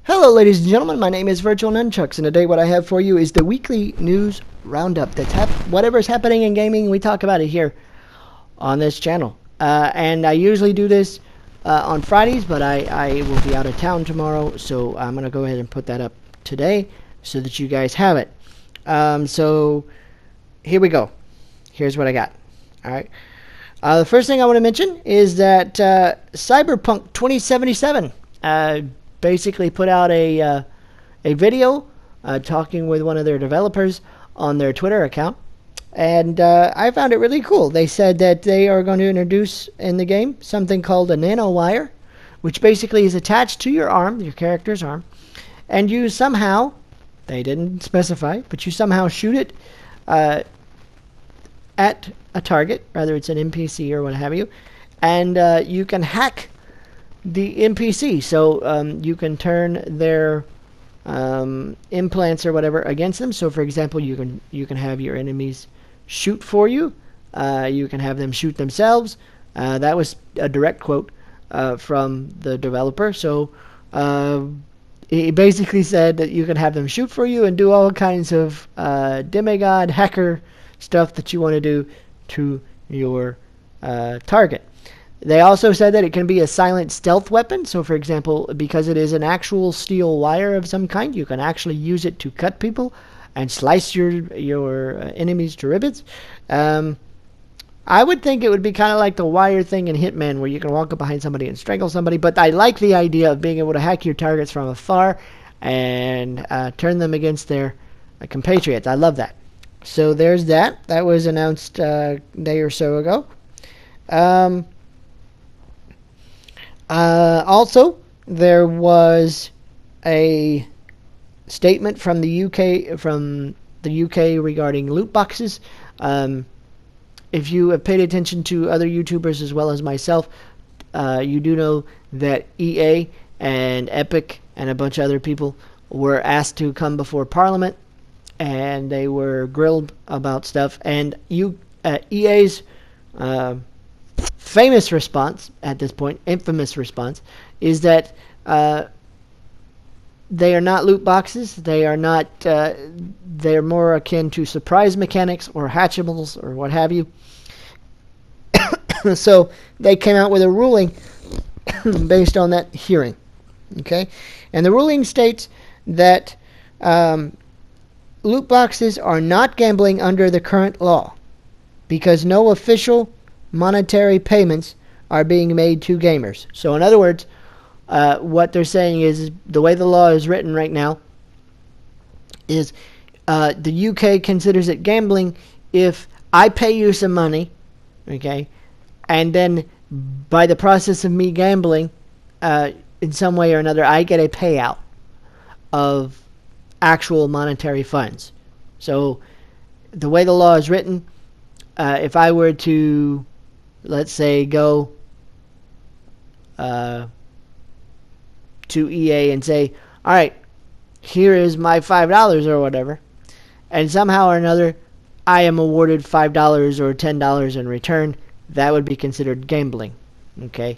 Hello, ladies and gentlemen. My name is VirtualNunchucks, and today what I have for you is the weekly news roundup. Whatever's happening in gaming, we talk about it here on this channel. And I usually do this on Fridays, but I will be out of town tomorrow, so I'm going to go ahead and put that up today so that you guys have it. So here we go. Here's what I got. All right. The first thing I want to mention is that Cyberpunk 2077 basically put out a video talking with one of their developers on their Twitter account, and I found it really cool. They said that they are going to introduce in the game something called a nanowire, which basically is attached to your arm, your character's arm, and you somehow, they didn't specify, but you somehow shoot it at a target, whether it's an NPC or what have you, and you can hack the NPC, so you can turn their implants or whatever against them. So, for example, you can have your enemies shoot for you. You can have them shoot themselves. That was a direct quote from the developer. So he basically said that you can have them shoot for you and do all kinds of demigod hacker stuff that you want to do to your target. They also said that it can be a silent stealth weapon. So, for example, because it is an actual steel wire of some kind, you can actually use it to cut people and slice your enemies to ribbons. I would think it would be kind of like the wire thing in Hitman, where you can walk up behind somebody and strangle somebody. But I like the idea of being able to hack your targets from afar and turn them against their compatriots. I love that. So there's that. That was announced a day or so ago. Also, there was a statement from the UK regarding loot boxes. If you have paid attention to other YouTubers as well as myself, you do know that EA and Epic and a bunch of other people were asked to come before Parliament, and they were grilled about stuff. And EA's famous response at this point, infamous response, is that they are not loot boxes. They are not. They're more akin to surprise mechanics or hatchables or what have you. So they came out with a ruling based on that hearing. Okay, and the ruling states that loot boxes are not gambling under the current law because no official monetary payments are being made to gamers. So in other words, what they're saying is the way the law is written right now is the UK considers it gambling if I pay you some money, okay, and then by the process of me gambling, in some way or another, I get a payout of actual monetary funds. So the way the law is written, if I were to, let's say, go to EA and say, all right, here is my $5 or whatever, and somehow or another I am awarded $5 or $10 in return, that would be considered gambling. Okay,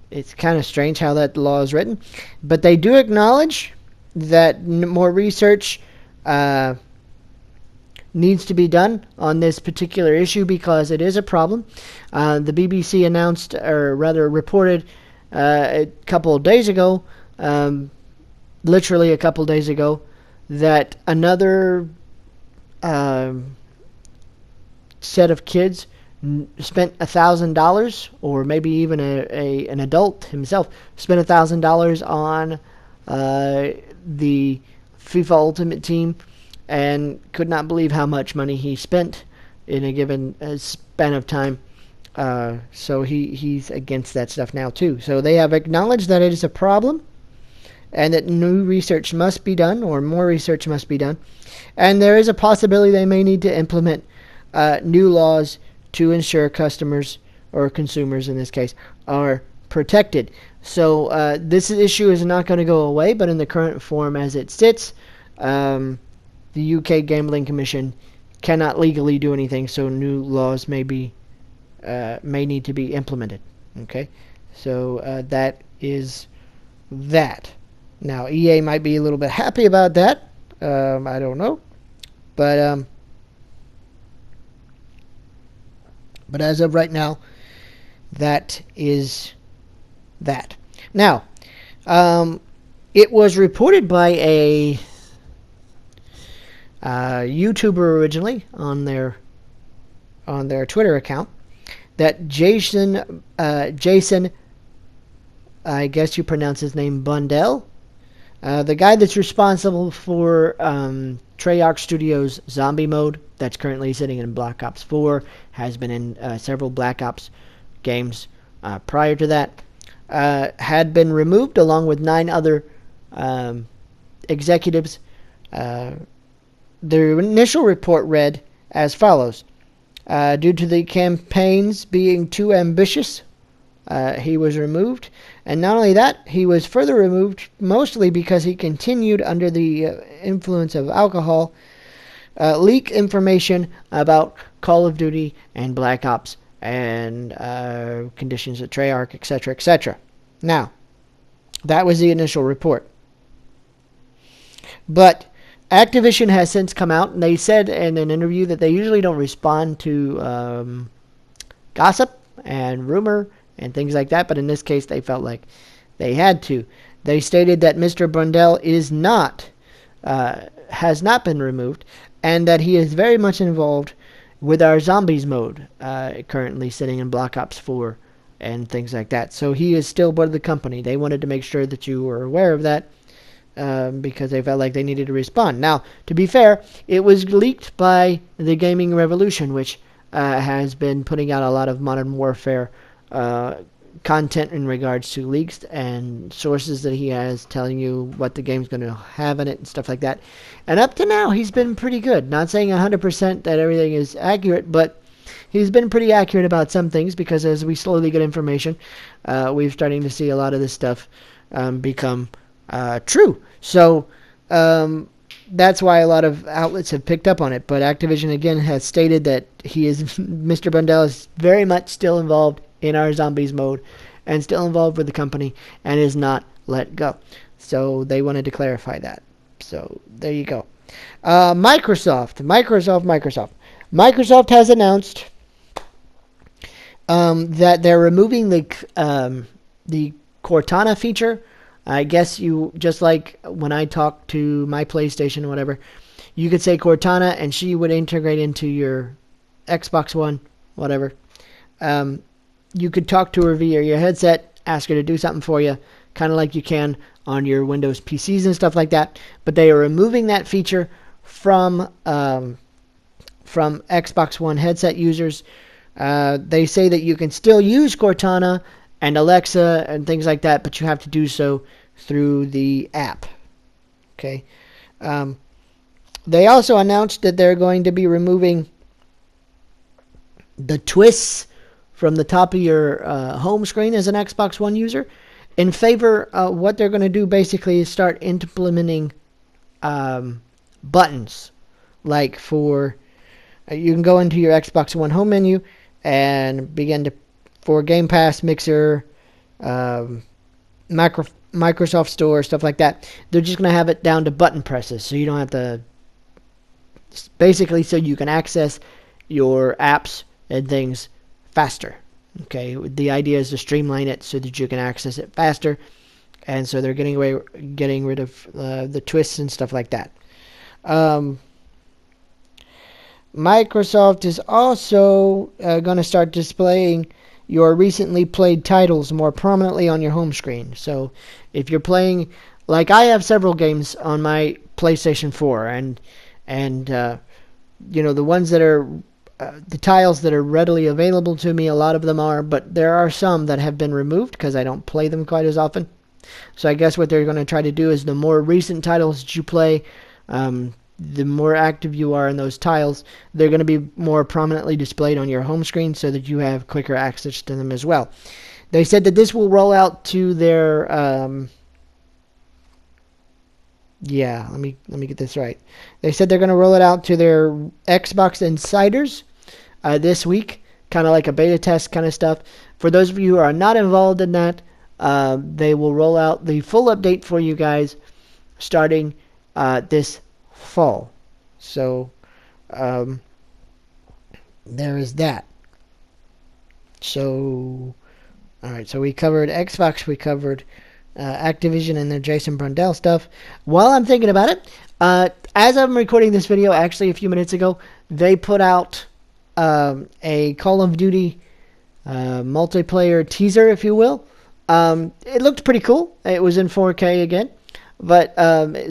it's kind of strange how that law is written, but they do acknowledge that more research needs to be done on this particular issue because it is a problem. The BBC announced, or rather reported a couple of days ago, literally a couple of days ago, that another set of kids spent $1,000, or maybe even an adult himself spent $1,000 on the FIFA Ultimate Team, and could not believe how much money he spent in a given span of time. So he's against that stuff now too. So they have acknowledged that it is a problem, and that new research must be done, or more research must be done. And there is a possibility they may need to implement new laws to ensure customers, or consumers in this case, are protected. So this issue is not going to go away, but in the current form as it sits, the UK Gambling Commission cannot legally do anything, so new laws may need to be implemented. Okay, so that is that. Now, EA might be a little bit happy about that. I don't know. But as of right now, that is that. Now, it was reported by a YouTuber originally on their Twitter account that Jason, I guess you pronounce his name Bundell, the guy that's responsible for Treyarch Studios' zombie mode that's currently sitting in Black Ops 4, has been in several Black Ops games prior to that, had been removed along with 9 other executives. The initial report read as follows. Due to the campaigns being too ambitious, he was removed. And not only that, he was further removed mostly because he continued under the influence of alcohol, leak information about Call of Duty and Black Ops and conditions at Treyarch, etc., etc. Now, that was the initial report. But Activision has since come out, and they said in an interview that they usually don't respond to gossip and rumor and things like that, but in this case they felt like they had to. They stated that Mr. Brundle has not been removed, and that he is very much involved with our zombies mode, currently sitting in Black Ops 4 and things like that. So he is still part of the company. They wanted to make sure that you were aware of that, because they felt like they needed to respond. Now, to be fair, it was leaked by the Gaming Revolution, which has been putting out a lot of Modern Warfare content in regards to leaks and sources that he has telling you what the game's going to have in it and stuff like that. And up to now, he's been pretty good. Not saying 100% that everything is accurate, but he's been pretty accurate about some things, because as we slowly get information, we're starting to see a lot of this stuff become true. So that's why a lot of outlets have picked up on it. But Activision again has stated that Mr. Bundell is very much still involved in our zombies mode and still involved with the company and is not let go. So they wanted to clarify that. So there you go. Microsoft has announced that they're removing the Cortana feature. I guess you, just like when I talk to my PlayStation or whatever, you could say Cortana and she would integrate into your Xbox One, whatever. You could talk to her via your headset, ask her to do something for you, kind of like you can on your Windows PCs and stuff like that. But they are removing that feature from Xbox One headset users. They say that you can still use Cortana and Alexa and things like that, but you have to do so through the app. Okay. They also announced that they're going to be removing the twists from the top of your home screen as an Xbox One user. In favor, what they're going to do basically is start implementing buttons. Like you can go into your Xbox One home menu and begin to, for Game Pass, Mixer, Microsoft Store, stuff like that. They're just going to have it down to button presses, so you don't have to, basically so you can access your apps and things faster. Okay, the idea is to streamline it so that you can access it faster, and so they're getting rid of the twists and stuff like that. Microsoft is also going to start displaying your recently played titles more prominently on your home screen. So if you're playing, like I have several games on my PlayStation 4, and you know, the ones that are the tiles that are readily available to me, a lot of them are, but there are some that have been removed because I don't play them quite as often. So I guess what they're going to try to do is the more recent titles that you play, the more active you are in those tiles, they're going to be more prominently displayed on your home screen so that you have quicker access to them as well. They said that this will roll out to their let me get this right. They said they're going to roll it out to their Xbox Insiders this week, kind of like a beta test kind of stuff. For those of you who are not involved in that, They will roll out the full update for you guys starting this fall. So there is that. So, all right. So we covered Xbox. We covered Activision and their Jason Brundell stuff. While I'm thinking about it, as I'm recording this video, actually a few minutes ago, they put out a Call of Duty multiplayer teaser, if you will. It looked pretty cool. It was in 4K again. But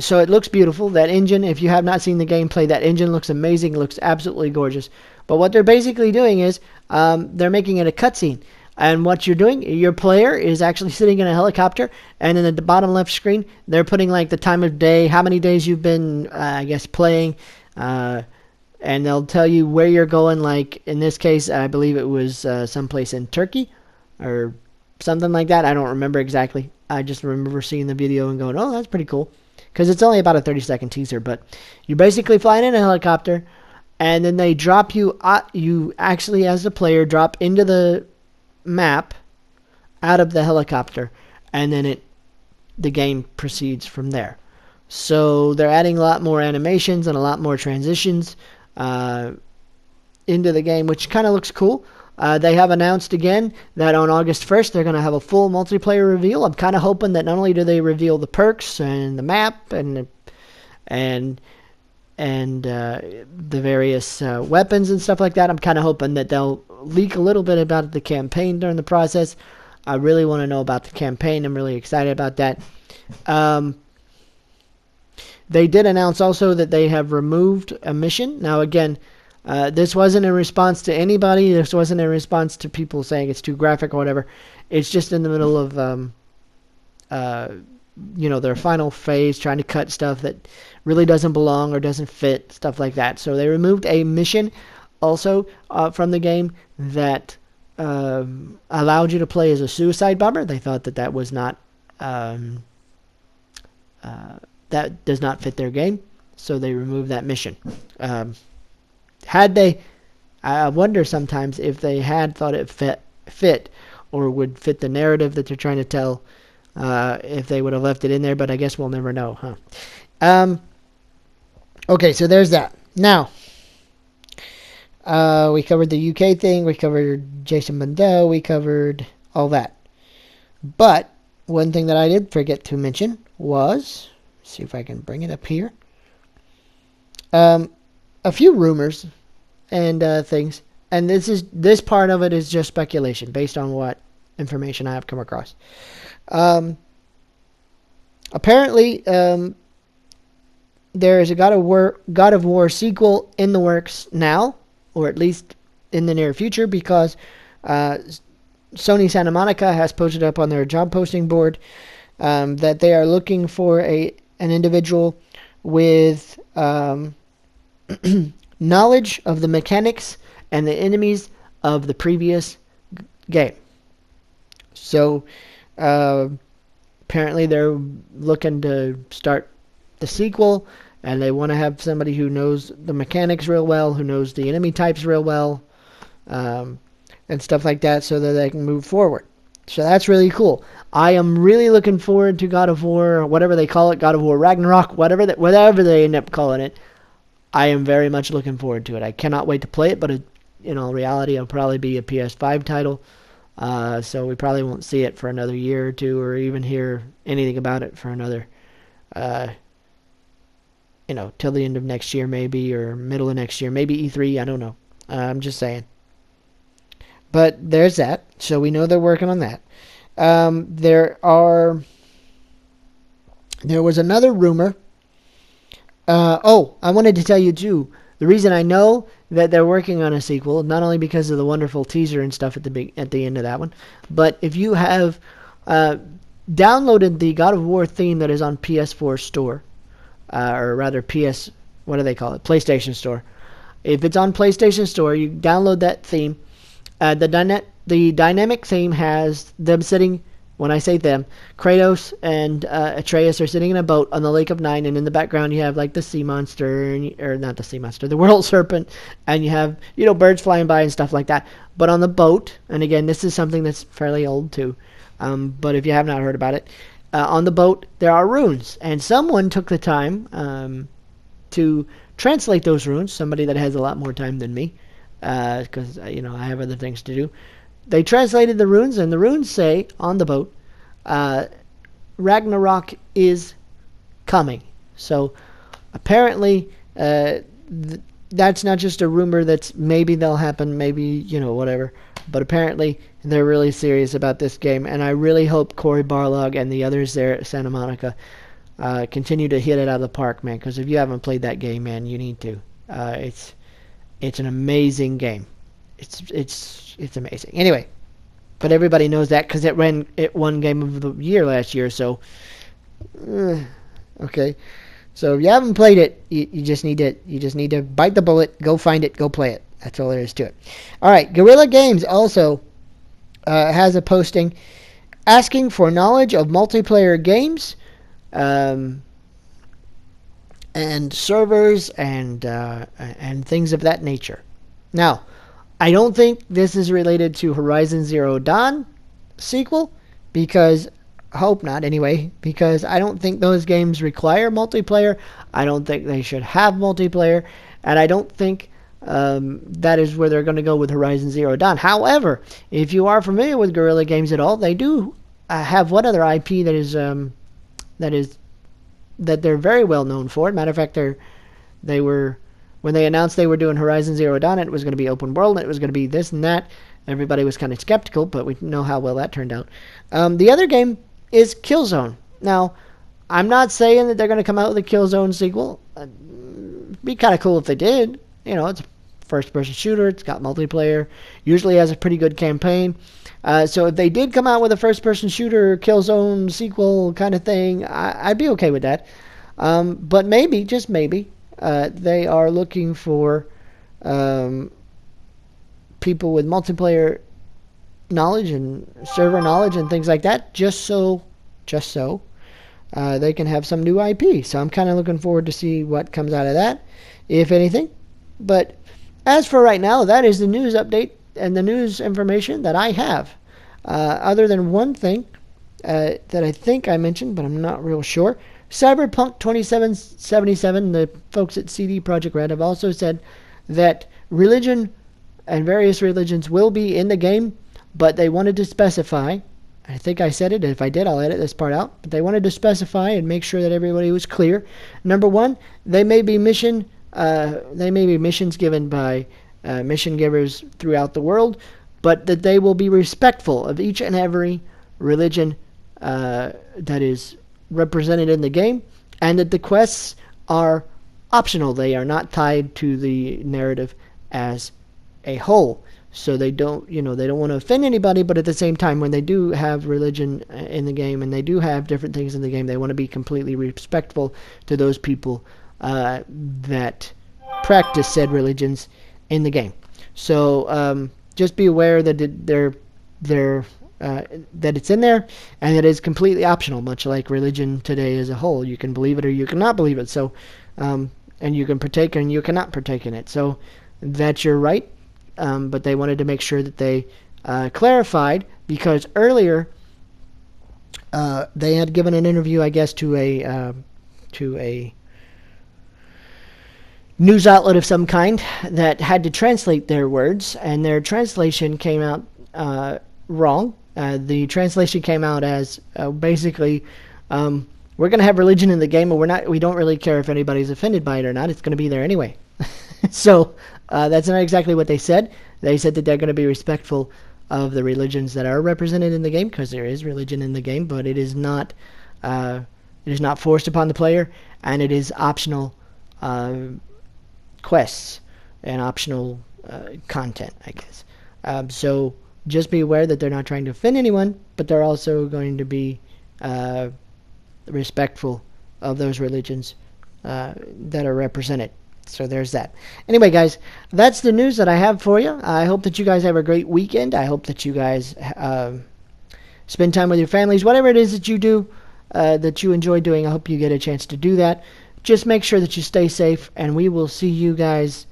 so it looks beautiful. That engine, if you have not seen the gameplay, that engine looks amazing. It looks absolutely gorgeous. But what they're basically doing is they're making it a cutscene. And what you're doing, your player is actually sitting in a helicopter, and in the bottom left screen, they're putting like the time of day, how many days you've been, I guess, playing, and they'll tell you where you're going. Like in this case, I believe it was someplace in Turkey or something like that. I don't remember exactly. I just remember seeing the video and going, oh, that's pretty cool. Because it's only about a 30-second teaser, but you're basically flying in a helicopter, and then they drop you, you actually as the player drop into the map out of the helicopter, and then the game proceeds from there. So they're adding a lot more animations and a lot more transitions into the game, which kind of looks cool. They have announced again that on August 1st they're going to have a full multiplayer reveal. I'm kind of hoping that not only do they reveal the perks and the map and the various weapons and stuff like that, I'm kind of hoping that they'll leak a little bit about the campaign during the process. I really want to know about the campaign. I'm really excited about that. They did announce also that they have removed a mission. Now again, this wasn't in response to anybody. This wasn't in response to people saying it's too graphic or whatever. It's just in the middle of their final phase, trying to cut stuff that really doesn't belong or doesn't fit, stuff like that. So they removed a mission also from the game that allowed you to play as a suicide bomber. They thought that was not that does not fit their game, so they removed that mission. Had they, I wonder sometimes if they had thought it fit or would fit the narrative that they're trying to tell, if they would have left it in there, but I guess we'll never know, huh? Okay, so there's that. Now, we covered the UK thing, we covered Jason Brundell, we covered all that. But one thing that I did forget to mention was, see if I can bring it up here, a few rumors and things, and this part of it is just speculation based on what information I have come across. Apparently, there is a God of War sequel in the works now, or at least in the near future, because Sony Santa Monica has posted up on their job posting board that they are looking for an individual with knowledge of the mechanics and the enemies of the previous game. So apparently they're looking to start the sequel, and they want to have somebody who knows the mechanics real well, who knows the enemy types real well, and stuff like that, so that they can move forward. So that's really cool. I am really looking forward to God of War, or whatever they call it, God of War Ragnarok, whatever they end up calling it. I am very much looking forward to it. I cannot wait to play it, but in all reality, it'll probably be a PS5 title. So we probably won't see it for another year or two, or even hear anything about it for another, till the end of next year maybe, or middle of next year, maybe E3, I don't know. I'm just saying. But there's that. So we know they're working on that. There was another rumor. I wanted to tell you too, the reason I know that they're working on a sequel, not only because of the wonderful teaser and stuff at the end of that one, but if you have downloaded the God of War theme that is on PS4 store, or rather what do they call it? PlayStation Store. If it's on PlayStation Store, you download that theme. The dynamic theme has them sitting when I say them, Kratos and Atreus are sitting in a boat on the Lake of Nine, and in the background you have like the sea monster, or not the sea monster, the world serpent, and you have birds flying by and stuff like that. But on the boat, and again, this is something that's fairly old too, but if you have not heard about it, on the boat there are runes, and someone took the time to translate those runes. Somebody that has a lot more time than me, because I have other things to do. They translated the runes, and the runes say on the boat, Ragnarok is coming. So apparently, that's not just a rumor that's maybe they'll happen, maybe, whatever. But apparently, they're really serious about this game, and I really hope Cory Barlog and the others there at Santa Monica continue to hit it out of the park, man, because if you haven't played that game, man, you need to. It's an amazing game. It's amazing. Anyway, but everybody knows that because it won Game of the Year last year. So, okay. So if you haven't played it, you just need to bite the bullet, go find it, go play it. That's all there is to it. All right, Guerrilla Games also has a posting asking for knowledge of multiplayer games, and servers and things of that nature. Now, I don't think this is related to Horizon Zero Dawn sequel, because hope not anyway, because I don't think those games require multiplayer. I don't think they should have multiplayer, and I don't think that is where they're going to go with Horizon Zero Dawn. However, if you are familiar with Guerrilla Games at all, they do have one other IP that they're very well known for. Matter of fact, they were. When they announced they were doing Horizon Zero Dawn, it was going to be open world, and it was going to be this and that. Everybody was kind of skeptical, but we know how well that turned out. The other game is Killzone. Now, I'm not saying that they're going to come out with a Killzone sequel. It'd be kind of cool if they did. It's a first-person shooter. It's got multiplayer. Usually has a pretty good campaign. So if they did come out with a first-person shooter Killzone sequel kind of thing, I'd be okay with that. But maybe, just maybe, they are looking for people with multiplayer knowledge and server knowledge and things like that, just so they can have some new IP. So I'm kind of looking forward to see what comes out of that, if anything. But as for right now, that is the news update and the news information that I have. Other than one thing that I think I mentioned, but I'm not real sure. Cyberpunk 2077, the folks at CD Projekt Red have also said that religion and various religions will be in the game, but they wanted to specify, I think I said it, if I did I'll edit this part out, but they wanted to specify and make sure that everybody was clear. Number one, they may be missions given by mission givers throughout the world, but that they will be respectful of each and every religion that is represented in the game, and that the quests are optional. They are not tied to the narrative as a whole. So they don't want to offend anybody, but at the same time, when they do have religion in the game and they do have different things in the game, they want to be completely respectful to those people that practice said religions in the game. So just be aware that that it's in there, and it is completely optional, much like religion today as a whole. You can believe it or you cannot believe it. So, and you can partake and you cannot partake in it. So that's your right. But they wanted to make sure that they clarified, because earlier they had given an interview, I guess, to a news outlet of some kind that had to translate their words, and their translation came out wrong. The translation came out as basically, we're going to have religion in the game, but we don't really care if anybody's offended by it or not. It's going to be there anyway. So that's not exactly what they said. They said that they're going to be respectful of the religions that are represented in the game, because there is religion in the game, but it is not forced upon the player, and it is optional quests and optional content, I guess. So just be aware that they're not trying to offend anyone, but they're also going to be respectful of those religions that are represented. So there's that. Anyway, guys, that's the news that I have for you. I hope that you guys have a great weekend. I hope that you guys spend time with your families, whatever it is that you do, that you enjoy doing. I hope you get a chance to do that. Just make sure that you stay safe, and we will see you guys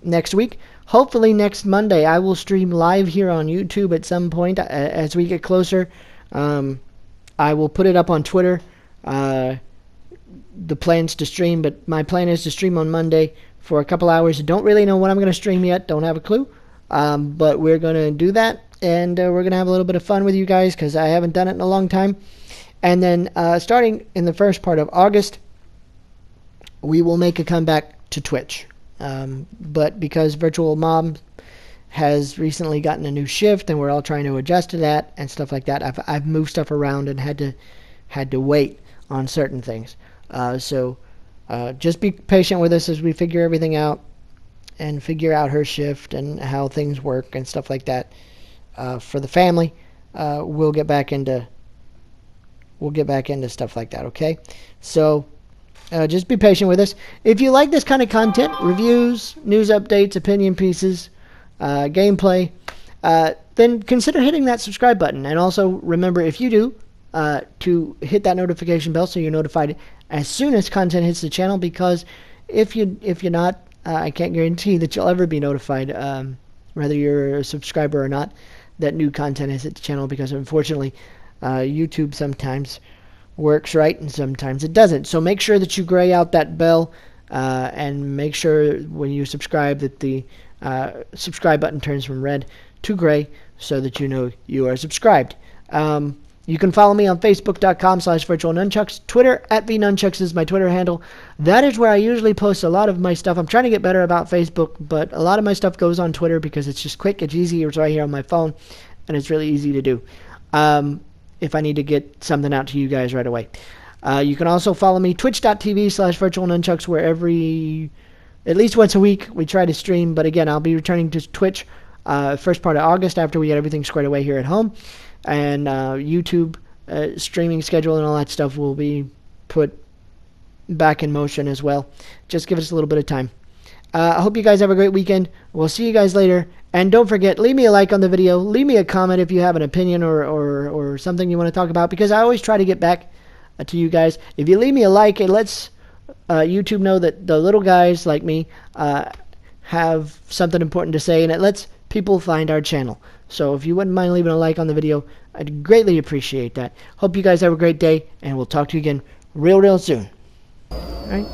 next week. Hopefully next Monday I will stream live here on YouTube at some point as we get closer. I will put it up on Twitter. The plans to stream, but my plan is to stream on Monday for a couple hours. Don't really know what I'm going to stream yet. Don't have a clue. But we're going to do that, and we're going to have a little bit of fun with you guys because I haven't done it in a long time. And then starting in the first part of August, we will make a comeback to Twitch. But because Virtual Mom has recently gotten a new shift, and we're all trying to adjust to that and stuff like that, I've moved stuff around and had to wait on certain things. So just be patient with us as we figure everything out and figure out her shift and how things work and stuff like that. For the family, we'll get back into stuff like that, okay? So just be patient with us. If you like this kind of content, reviews, news updates, opinion pieces, gameplay, then consider hitting that subscribe button. And also remember, if you do, to hit that notification bell so you're notified as soon as content hits the channel, because if you're not, I can't guarantee that you'll ever be notified, whether you're a subscriber or not, that new content has hit the channel, because unfortunately YouTube sometimes works right and sometimes it doesn't. So make sure that you gray out that bell, and make sure when you subscribe that the subscribe button turns from red to gray so that you know you are subscribed. You can follow me on Facebook.com/VirtualNunchucks. Twitter @VNunchucks is my Twitter handle. That is where I usually post a lot of my stuff. I'm trying to get better about Facebook, but a lot of my stuff goes on Twitter because it's just quick, it's easy, it's right here on my phone, and it's really easy to do if I need to get something out to you guys right away. You can also follow me, twitch.tv/VirtualNunchucks, where at least once a week we try to stream. But again, I'll be returning to Twitch first part of August after we get everything squared away here at home. And YouTube streaming schedule and all that stuff will be put back in motion as well. Just give us a little bit of time. I hope you guys have a great weekend. We'll see you guys later. And don't forget, leave me a like on the video. Leave me a comment if you have an opinion or something you want to talk about, because I always try to get back to you guys. If you leave me a like, it lets YouTube know that the little guys like me have something important to say, and it lets people find our channel. So if you wouldn't mind leaving a like on the video, I'd greatly appreciate that. Hope you guys have a great day, and we'll talk to you again real soon. All right?